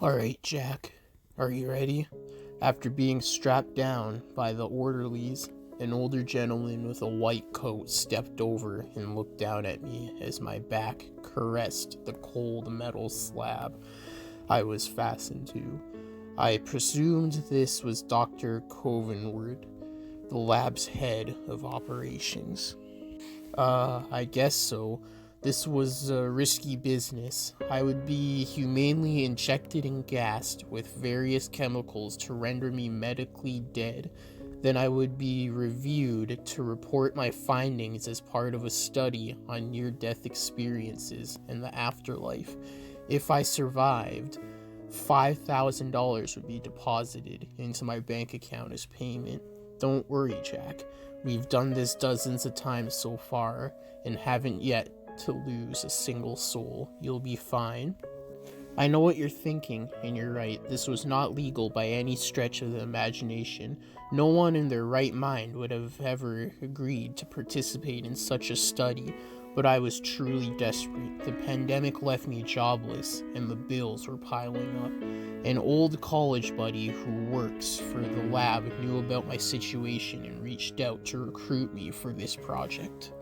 Alright, Jack, are you ready? After being strapped down by the orderlies, an older gentleman with a white coat stepped over and looked down at me as my back caressed the cold metal slab I was fastened to. I presumed this was Dr. Covenwood, the lab's head of operations. I guess so. This was a risky business. I would be humanely injected and gassed with various chemicals to render me medically dead. Then I would be reviewed to report my findings as part of a study on near-death experiences and the afterlife. If I survived, $5,000 would be deposited into my bank account as payment. Don't worry, Jack. We've done this dozens of times so far and haven't yet to lose a single soul. You'll be fine. I know what you're thinking, and you're right. This was not legal by any stretch of the imagination. No one in their right mind would have ever agreed to participate in such a study, but I was truly desperate. The pandemic left me jobless, and the bills were piling up. An old college buddy who works for the lab knew about my situation and reached out to recruit me for this project.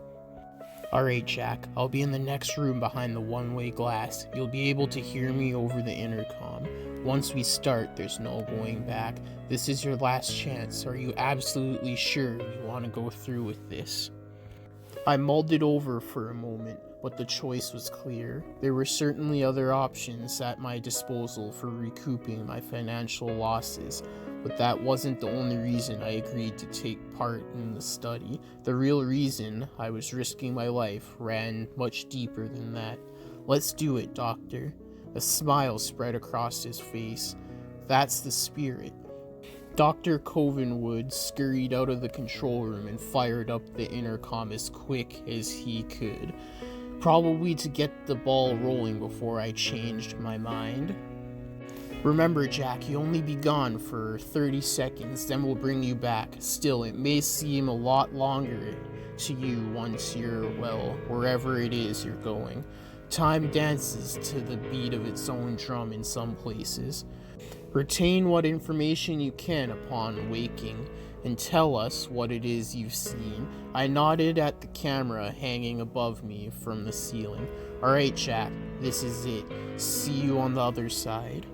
Alright, Jack, I'll be in the next room behind the one-way glass. You'll be able to hear me over the intercom. Once we start, there's no going back. This is your last chance. Are you absolutely sure you want to go through with this? I mulled it over for a moment, but the choice was clear. There were certainly other options at my disposal for recouping my financial losses, but that wasn't the only reason I agreed to take part in the study. The real reason I was risking my life ran much deeper than that. Let's do it, Doctor. A smile spread across his face. That's the spirit. Dr. Covenwood scurried out of the control room and fired up the intercom as quick as he could, probably to get the ball rolling before I changed my mind. Remember, Jack, you only be gone for 30 seconds, then we'll bring you back. Still, it may seem a lot longer to you once you're, well, wherever it is you're going. Time dances to the beat of its own drum in some places. Retain what information you can upon waking, and tell us what it is you've seen. I nodded at the camera hanging above me from the ceiling. Alright, Jack, this is it. See you on the other side.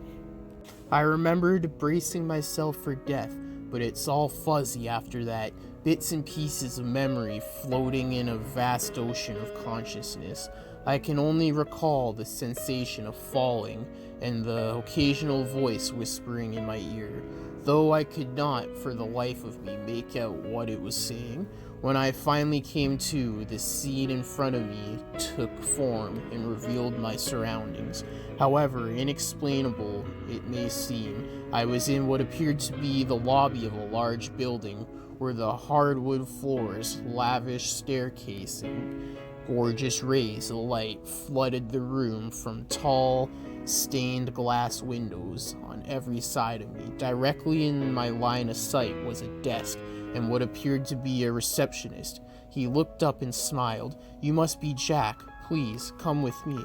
I remembered bracing myself for death, but it's all fuzzy after that. Bits and pieces of memory floating in a vast ocean of consciousness. I can only recall the sensation of falling and the occasional voice whispering in my ear, though I could not, for the life of me, make out what it was saying. When I finally came to, the scene in front of me took form and revealed my surroundings. However inexplainable it may seem, I was in what appeared to be the lobby of a large building, where the hardwood floors, lavish staircase, and gorgeous rays of light flooded the room from tall, stained glass windows on every side of me. Directly in my line of sight was a desk and what appeared to be a receptionist. He looked up and smiled. "You must be Jack. Please, come with me."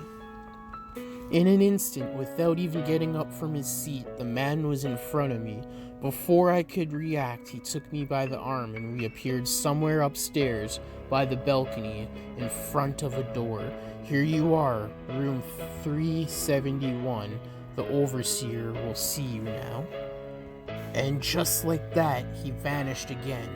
In an instant, without even getting up from his seat, the man was in front of me. Before I could react, he took me by the arm and we appeared somewhere upstairs by the balcony in front of a door. "Here you are, room 371. The overseer will see you now." And just like that, he vanished again.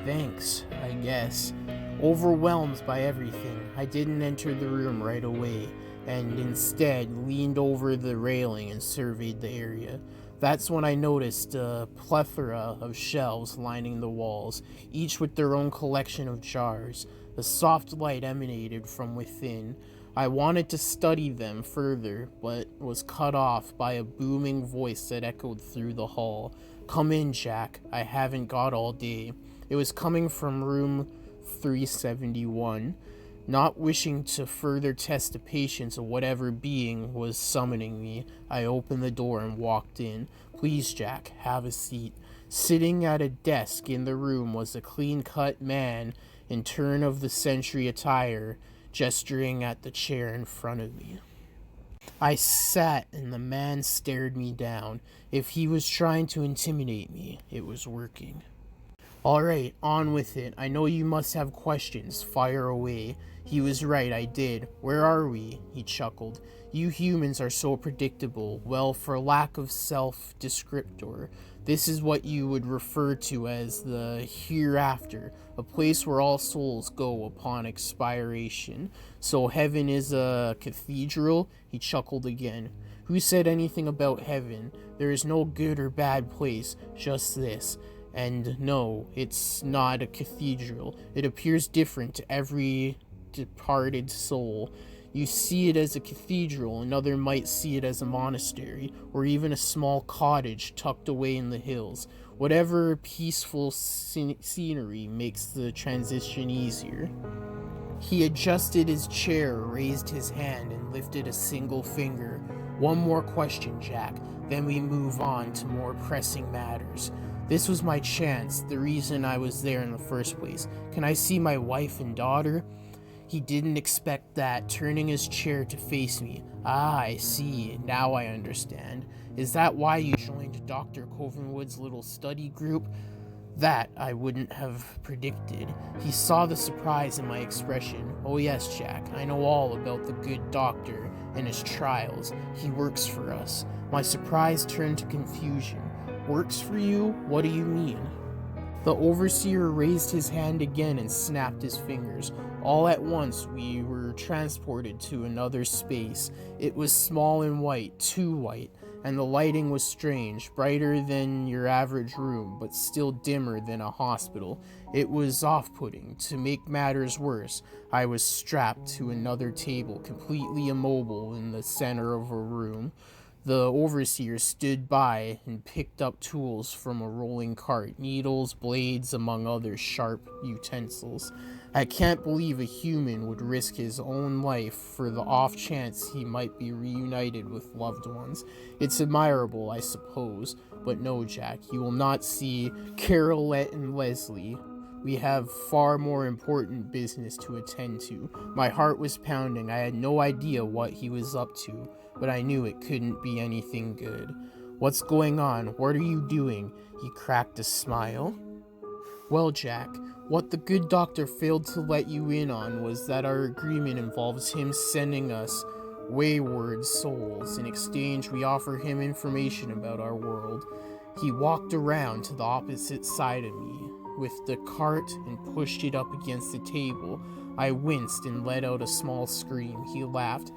Thanks, I guess. Overwhelmed by everything, I didn't enter the room right away, and instead leaned over the railing and surveyed the area. That's when I noticed a plethora of shelves lining the walls, each with their own collection of jars. A soft light emanated from within. I wanted to study them further, but was cut off by a booming voice that echoed through the hall. "Come in, Jack. I haven't got all day." It was coming from room 371. Not wishing to further test the patience of whatever being was summoning me, I opened the door and walked in. "Please, Jack, have a seat." Sitting at a desk in the room was a clean-cut man in turn-of-the-century attire, gesturing at the chair in front of me. I sat and the man stared me down. If he was trying to intimidate me, it was working. Alright, on with it. I know you must have questions. Fire away. He was right, I did. Where are we? He chuckled. You humans are so predictable. Well, for lack of self-descriptor, this is what you would refer to as the hereafter, a place where all souls go upon expiration. So heaven is a cathedral? He chuckled again. Who said anything about heaven? There is no good or bad place, just this. And no, it's not a cathedral. It appears different to every departed soul. You see it as a cathedral, another might see it as a monastery, or even a small cottage tucked away in the hills. Whatever peaceful scenery makes the transition easier. He adjusted his chair, raised his hand, and lifted a single finger. One more question, Jack. Then we move on to more pressing matters. This was my chance, the reason I was there in the first place. Can I see my wife and daughter? He didn't expect that, turning his chair to face me. Ah, I see. Now I understand. Is that why you joined Dr. Covenwood's little study group? That I wouldn't have predicted. He saw the surprise in my expression. Oh yes, Jack, I know all about the good doctor and his trials. He works for us. My surprise turned to confusion. Works for you? What do you mean? The overseer raised his hand again and snapped his fingers. All at once we were transported to another space. It was small and white, too white, and the lighting was strange, brighter than your average room, but still dimmer than a hospital. It was off-putting. To make matters worse, I was strapped to another table, completely immobile in the center of a room. The overseer stood by and picked up tools from a rolling cart, needles, blades, among other sharp utensils. I can't believe a human would risk his own life for the off chance he might be reunited with loved ones. It's admirable, I suppose, but no, Jack, you will not see Carolette and Leslie. We have far more important business to attend to. My heart was pounding. I had no idea what he was up to, but I knew it couldn't be anything good. What's going on? What are you doing? He cracked a smile. Well, Jack, what the good doctor failed to let you in on was that our agreement involves him sending us wayward souls. In exchange, we offer him information about our world. He walked around to the opposite side of me with the cart and pushed it up against the table. I winced and let out a small scream. He laughed.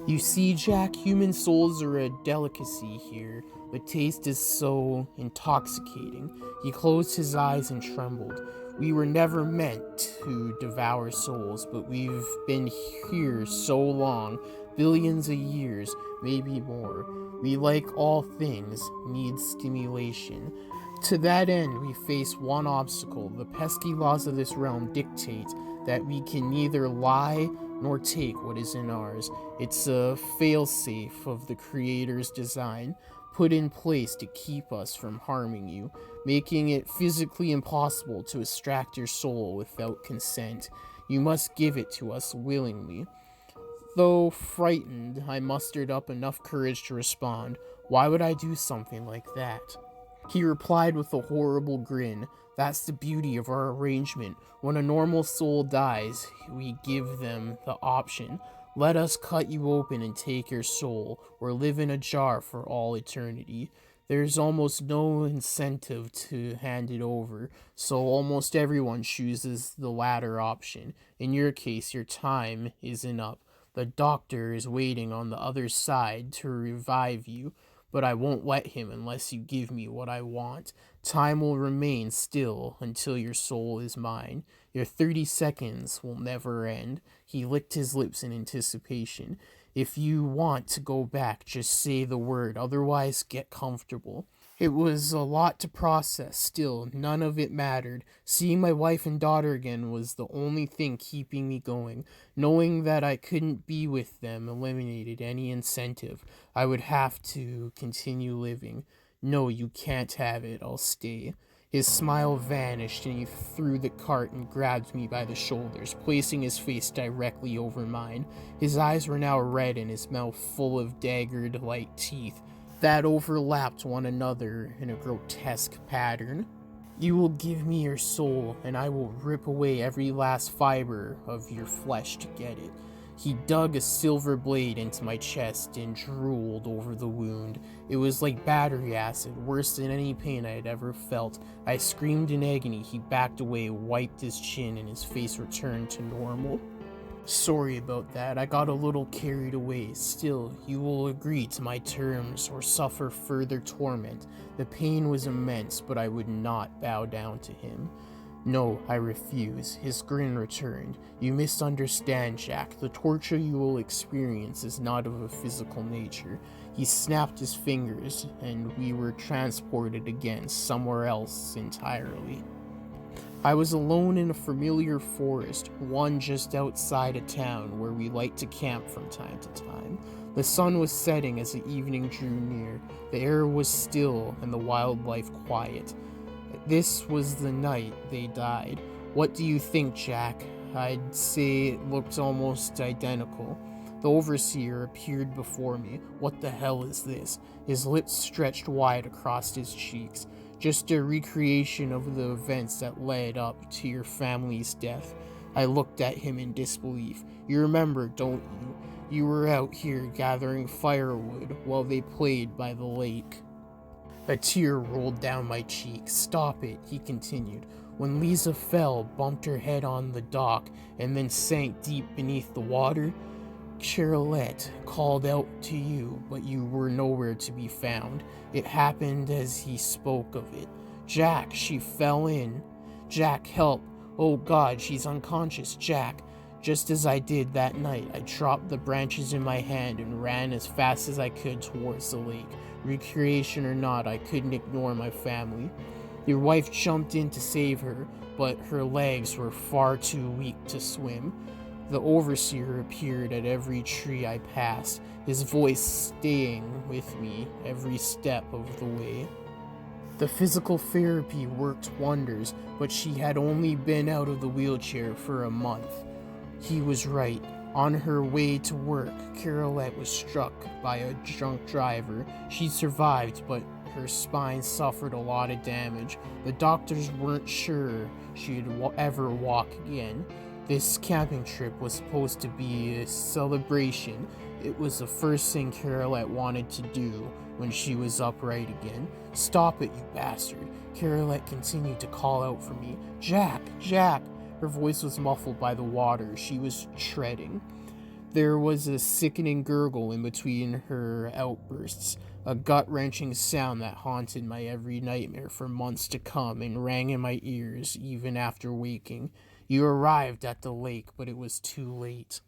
You see, Jack, human souls are a delicacy here. The taste is so intoxicating. He closed his eyes and trembled. We were never meant to devour souls, but we've been here so long, billions of years, maybe more. We, like all things, need stimulation. To that end, we face one obstacle. The pesky laws of this realm dictate that we can neither lie nor take what isn't ours. It's a failsafe of the Creator's design, put in place to keep us from harming you, making it physically impossible to extract your soul without consent. You must give it to us willingly. Though frightened, I mustered up enough courage to respond. Why would I do something like that? He replied with a horrible grin. That's the beauty of our arrangement. When a normal soul dies, we give them the option. Let us cut you open and take your soul, or live in a jar for all eternity. There's almost no incentive to hand it over, so almost everyone chooses the latter option. In your case, your time isn't up. The doctor is waiting on the other side to revive you, but I won't let him unless you give me what I want. Time will remain still until your soul is mine. Your 30 seconds will never end. He licked his lips in anticipation. If you want to go back, just say the word. Otherwise, get comfortable. It was a lot to process. Still, none of it mattered. Seeing my wife and daughter again was the only thing keeping me going. Knowing that I couldn't be with them eliminated any incentive. I would have to continue living. No, you can't have it. I'll stay. His smile vanished, and he threw the cart and grabbed me by the shoulders, placing his face directly over mine. His eyes were now red and his mouth full of daggered-like teeth that overlapped one another in a grotesque pattern. You will give me your soul, and I will rip away every last fiber of your flesh to get it. He dug a silver blade into my chest and drooled over the wound. It was like battery acid, worse than any pain I had ever felt. I screamed in agony. He backed away, wiped his chin, and his face returned to normal. Sorry about that. I got a little carried away. Still, you will agree to my terms or suffer further torment. The pain was immense, but I would not bow down to him. No, I refuse. His grin returned. You misunderstand, Jack. The torture you will experience is not of a physical nature. He snapped his fingers, and we were transported again somewhere else entirely. I was alone in a familiar forest, one just outside of town where we liked to camp from time to time. The sun was setting as the evening drew near. The air was still and the wildlife quiet. This was the night they died. What do you think, Jack? I'd say it looked almost identical. The overseer appeared before me. What the hell is this? His lips stretched wide across his cheeks. Just a recreation of the events that led up to your family's death. I looked at him in disbelief. You remember, don't you? You were out here gathering firewood while they played by the lake. A tear rolled down my cheek. Stop it, he continued. When Lisa fell, bumped her head on the dock, and then sank deep beneath the water, Charlotte called out to you, but you were nowhere to be found. It happened as he spoke of it. Jack, she fell in. Jack, help. Oh God, she's unconscious. Jack. Just as I did that night, I dropped the branches in my hand and ran as fast as I could towards the lake. Recreation or not, I couldn't ignore my family. Your wife jumped in to save her, but her legs were far too weak to swim. The overseer appeared at every tree I passed, his voice staying with me every step of the way. The physical therapy worked wonders, but she had only been out of the wheelchair for a month. He was right. On her way to work, Carolette was struck by a drunk driver. She survived, but her spine suffered a lot of damage. The doctors weren't sure she'd ever walk again. This camping trip was supposed to be a celebration. It was the first thing Carolette wanted to do when she was upright again. Stop it, you bastard. Carolette continued to call out for me. Jack, Jack. Her voice was muffled by the water she was treading. There was a sickening gurgle in between her outbursts, a gut-wrenching sound that haunted my every nightmare for months to come and rang in my ears even after waking. You arrived at the lake, but it was too late.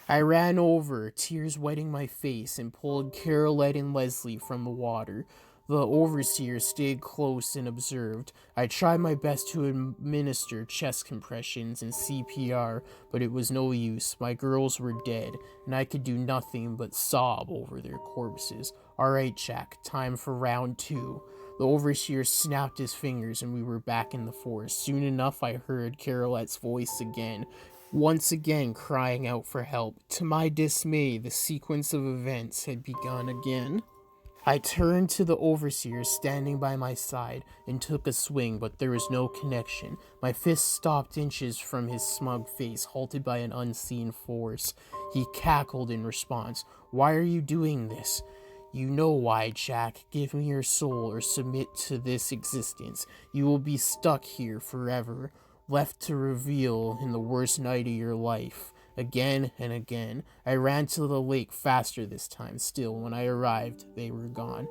I ran over, tears wetting my face, and pulled Carolette and Leslie from the water. The overseer stayed close and observed. I tried my best to administer chest compressions and CPR, but it was no use. My girls were dead, and I could do nothing but sob over their corpses. All right, Jack, time for round 2. The overseer snapped his fingers, and we were back in the forest. Soon enough, I heard Carolette's voice again, once again crying out for help. To my dismay, the sequence of events had begun again. I turned to the overseer standing by my side and took a swing, but there was no connection. My fist stopped inches from his smug face, halted by an unseen force. He cackled in response. Why are you doing this? You know why, Jack. Give me your soul or submit to this existence. You will be stuck here forever, left to reveal in the worst night of your life. Again and again, I ran to the lake faster this time. Still, when I arrived, they were gone.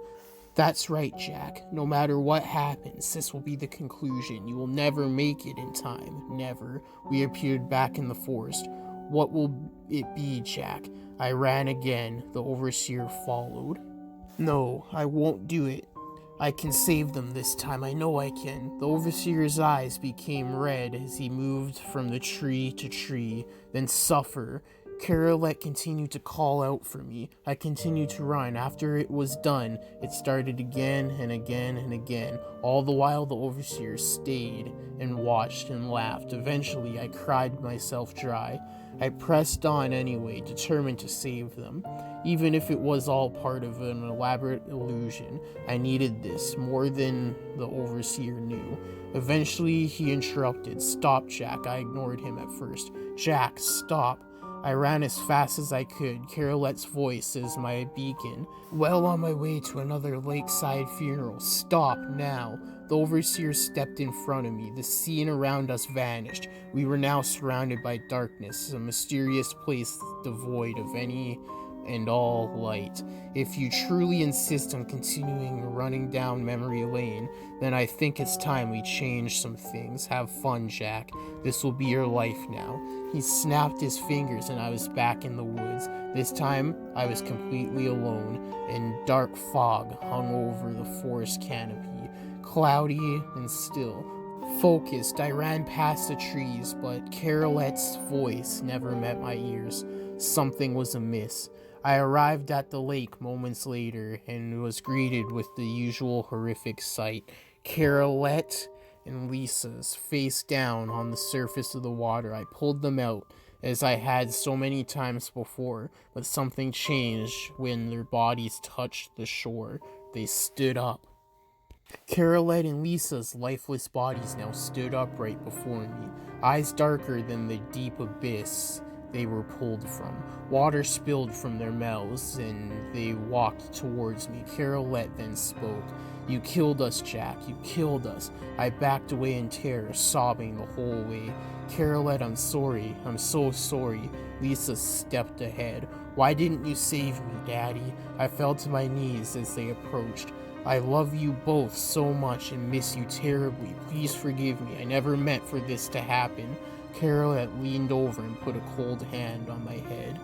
That's right, Jack. No matter what happens, this will be the conclusion. You will never make it in time. Never. We appeared back in the forest. What will it be, Jack? I ran again. The overseer followed. No, I won't do it. I can save them this time. I know I can. The overseer's eyes became red as he moved from the tree to tree, then suffer, Carolette continued to call out for me. I continued to run. After it was done, it started again and again and again. All the while the overseer stayed and watched and laughed. Eventually, I cried myself dry. I pressed on anyway, determined to save them. Even if it was all part of an elaborate illusion, I needed this more than the overseer knew. Eventually, he interrupted. "Stop, Jack." I ignored him at first. "Jack, stop." I ran as fast as I could, Carolette's voice as my beacon. Well on my way to another lakeside funeral. "Stop, now." The overseer stepped in front of me. The scene around us vanished. We were now surrounded by darkness, a mysterious place devoid of any and all light. If you truly insist on continuing running down memory lane, then I think it's time we change some things. Have fun, Jack. This will be your life now. He snapped his fingers and I was back in the woods. This time, I was completely alone, and dark fog hung over the forest canopy, cloudy and still. Focused, I ran past the trees, but Carolette's voice never met my ears. Something was amiss. I arrived at the lake moments later and was greeted with the usual horrific sight. Carolette and Lisa's face down on the surface of the water. I pulled them out, as I had so many times before, but something changed when their bodies touched the shore. They stood up. Carolette and Lisa's lifeless bodies now stood upright before me, eyes darker than the deep abyss they were pulled from. Water spilled from their mouths, and they walked towards me. Carolette then spoke. "You killed us, Jack. You killed us." I backed away in terror, sobbing the whole way. "Carolette, I'm sorry. I'm so sorry." Lisa stepped ahead. "Why didn't you save me, Daddy?" I fell to my knees as they approached. "I love you both so much and miss you terribly. Please forgive me. I never meant for this to happen." Carolette leaned over and put a cold hand on my head.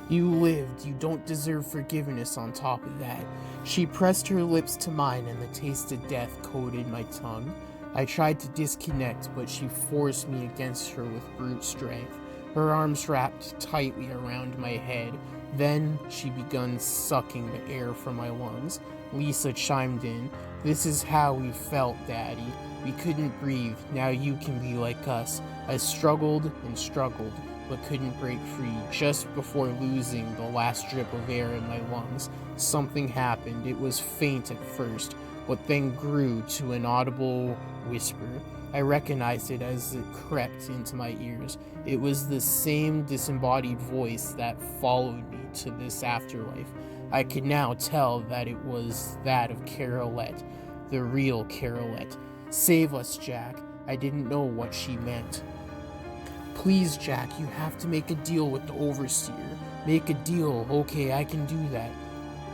"You lived. You don't deserve forgiveness on top of that." She pressed her lips to mine and the taste of death coated my tongue. I tried to disconnect, but she forced me against her with brute strength. Her arms wrapped tightly around my head. Then she began sucking the air from my lungs. Lisa chimed in. "This is how we felt, Daddy. We couldn't breathe. Now you can be like us." I struggled and struggled, but couldn't break free. Just before losing the last drip of air in my lungs, something happened. It was faint at first, but then grew to an audible whisper. I recognized it as it crept into my ears. It was the same disembodied voice that followed me to this afterlife. I could now tell that it was that of Carolette, the real Carolette. "Save us, Jack." I didn't know what she meant. "Please, Jack, you have to make a deal with the overseer." "Make a deal? Okay, I can do that."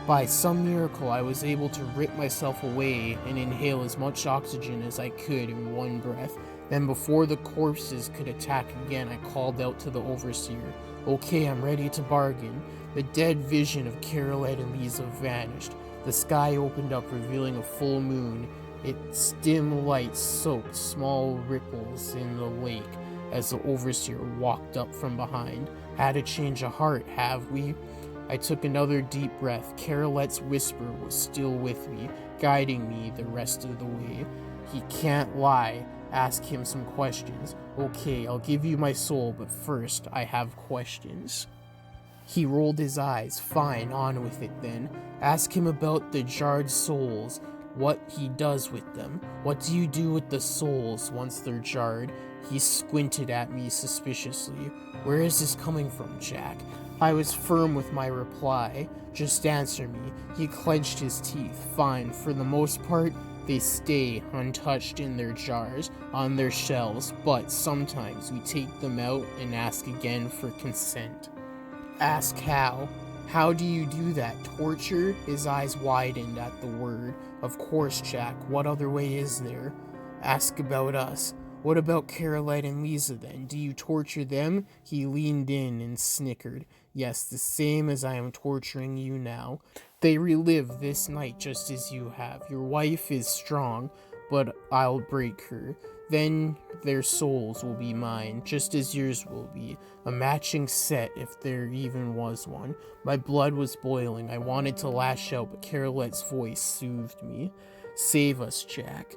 By some miracle, I was able to rip myself away and inhale as much oxygen as I could in one breath. Then before the corpses could attack again, I called out to the overseer. "Okay, I'm ready to bargain." The dead vision of Carolette and Lisa vanished. The sky opened up, revealing a full moon. Its dim light soaked small ripples in the lake as the overseer walked up from behind. "Had a change of heart, have we?" I took another deep breath. Carolette's whisper was still with me, guiding me the rest of the way. "He can't lie. Ask him some questions." "Okay, I'll give you my soul, but first I have questions." He rolled his eyes. "Fine, on with it then. Ask him about the jarred souls, what he does with them. What do you do with the souls once they're jarred?" He squinted at me suspiciously. "Where is this coming from, Jack?" I was firm with my reply. "Just answer me." He clenched his teeth. "Fine, for the most part, they stay untouched in their jars, on their shelves, but sometimes we take them out and ask again for consent." "Ask how?" "How do you do that? Torture?" His eyes widened at the word. "Of course, Jack. What other way is there?" "Ask about us." "What about Carolette and Lisa then? Do you torture them?" He leaned in and snickered. "Yes, the same as I am torturing you now. They relive this night just as you have. Your wife is strong, but I'll break her. Then their souls will be mine, just as yours will be. A matching set, if there even was one. My blood was boiling. I wanted to lash out, but Carolette's voice soothed me. Save us, Jack.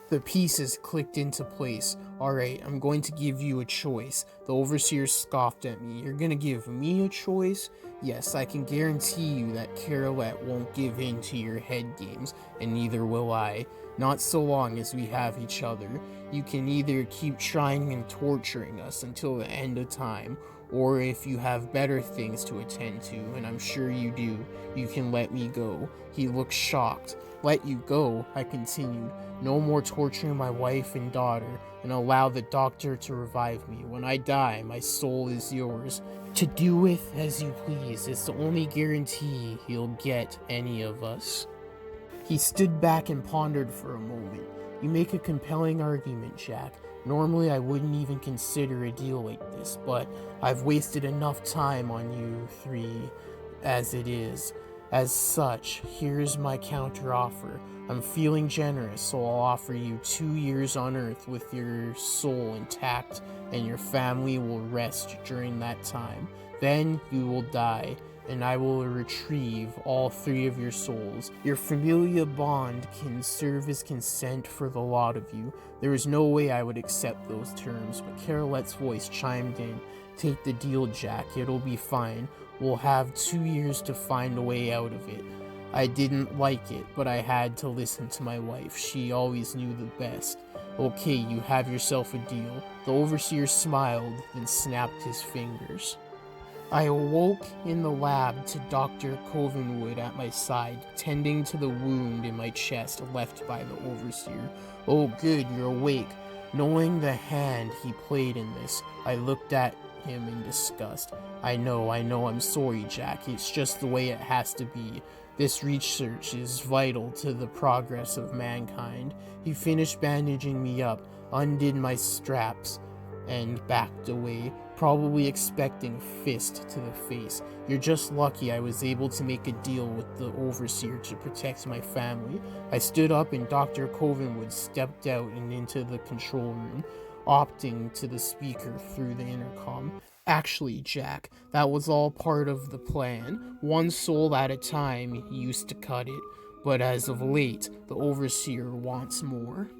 The pieces clicked into place. Alright, I'm going to give you a choice. The overseer scoffed at me. You're gonna give me a choice? Yes, I can guarantee you that Carolette won't give in to your head games, and neither will I. Not so long as we have each other. You can either keep trying and torturing us until the end of time, or if you have better things to attend to, and I'm sure you do, you can let me go. He looked shocked. Let you go, I continued. No more torturing my wife and daughter, and allow the doctor to revive me. When I die, my soul is yours. To do with as you please is the only guarantee you'll get any of us. He stood back and pondered for a moment. You make a compelling argument, Jack. Normally I wouldn't even consider a deal like this, but I've wasted enough time on you three as it is. As such, here's my counteroffer. I'm feeling generous, so I'll offer you 2 years on Earth with your soul intact, and your family will rest during that time. Then you will die, and I will retrieve all 3 of your souls. Your familia bond can serve as consent for the lot of you. There is no way I would accept those terms, but Carolette's voice chimed in. Take the deal, Jack. It'll be fine. We'll have 2 years to find a way out of it. I didn't like it, but I had to listen to my wife. She always knew the best. Okay, you have yourself a deal. The overseer smiled, then snapped his fingers. I awoke in the lab to Dr. Covenwood at my side, tending to the wound in my chest left by the overseer. Oh good, you're awake. Knowing the hand he played in this, I looked at him in disgust. I know, I'm sorry, Jack. It's just the way it has to be. This research is vital to the progress of mankind. He finished bandaging me up, undid my straps, and backed away, probably expecting a fist to the face. You're just lucky I was able to make a deal with the overseer to protect my family. I stood up and Dr. Covenwood stepped out and into the control room, opting to the speaker through the intercom. Actually, Jack, that was all part of the plan. One soul at a time used to cut it, but as of late, the overseer wants more.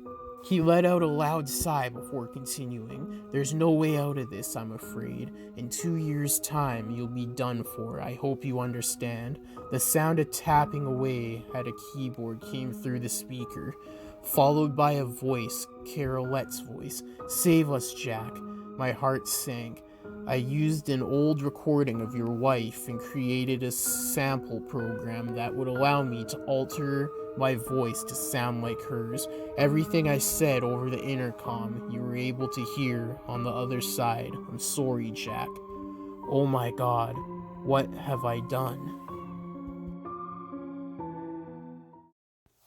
He let out a loud sigh before continuing. There's no way out of this, I'm afraid. In 2 years' time, you'll be done for. I hope you understand. The sound of tapping away at a keyboard came through the speaker, followed by a voice, Carolette's voice. Save us, Jack. My heart sank. I used an old recording of your wife and created a sample program that would allow me to alter my voice to sound like hers. Everything I said over the intercom, you were able to hear on the other side. I'm sorry, Jack. Oh my God, what have I done?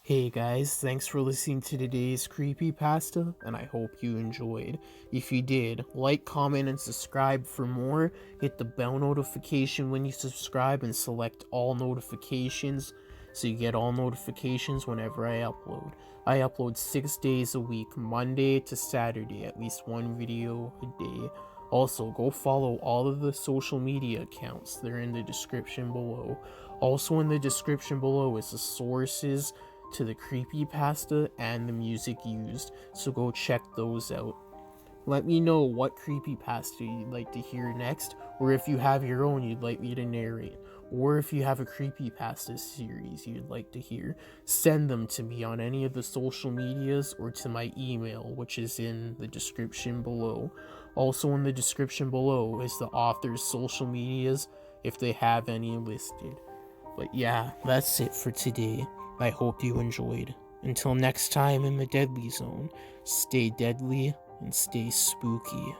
Hey guys, thanks for listening to today's Creepypasta, and I hope you enjoyed. If you did, like, comment, and subscribe for more. Hit the bell notification when you subscribe and select all notifications so you get all notifications whenever I upload. I upload 6 days a week, Monday to Saturday, at least one video a day. Also, go follow all of the social media accounts. They're in the description below. Also in the description below is the sources to the creepypasta and the music used, so go check those out. Let me know what creepypasta you'd like to hear next, or if you have your own you'd like me to narrate, or if you have a creepypasta series you'd like to hear. Send them to me on any of the social medias or to my email, which is in the description below. Also in the description below is the author's social medias if they have any listed. But yeah, that's it for today. I hope you enjoyed. Until next time in the Deadly Zone, stay deadly and stay spooky.